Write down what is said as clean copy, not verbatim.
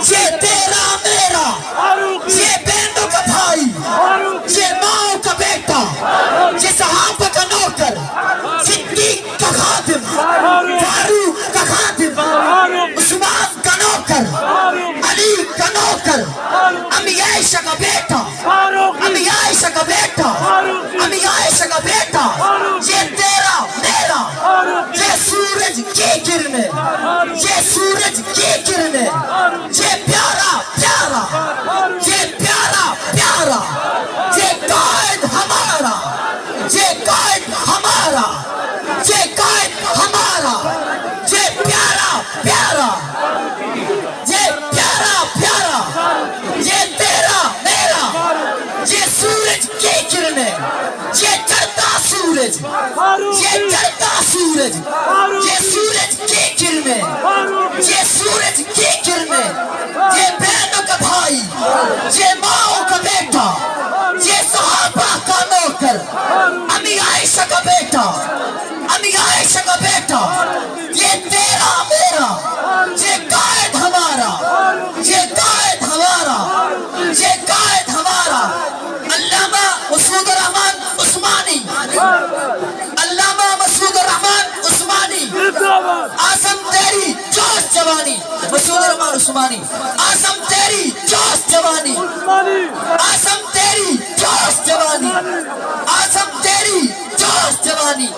یہ تیرا میرا، یہ بہنوں کا بھائی، یہ ماں کا بیٹا، یہ صحابہ کا نوکر، صدیق کا خادم، فاروق کا خادم، عثمان کا نوکر، علی کا نوکر، امی عائشہ کا بیٹا، امی عائشہ کا بیٹا، امی عائشہ کا بیٹا، یہ تیرا میرا، یہ سورج کی کرنیں، یہ سورج کی کرنیں، یہ پیارا پیارا، یہ پیارا پیارا، یہ قائد ہمارا، یہ قائد ہمارا، یہ قائد ہمارا، یہ پیارا پیارا، یہ پیارا پیارا، یہ تیرا میرا، یہ سورج کی کرنیں، یہ چڑھتا سورج، یہ چڑھتا سورج، یہ سورج کی کرنیں، یہ سورج کی کرنیں، یہ بہنوں کا بھائی، یہ ماں کا بیٹا، یہ صحابہ کا نوکر، امی عائشہ کا بیٹا، امی عائشہ کا بیٹا، یہ تیرا میرا، یہ قائد ہمارا، یہ قائد ہمارا، یہ قائد ہمارا، علامہ مسعود الرحمن عثمانی، علامہ مسعود الرحمن عثمانی، آسم تیری جوش جوانی، مسعود الرحمن عثمانی، آسم تیری جوش جوانی، آسم تیری جوش جوانی، آسم تیری جوش جوانی،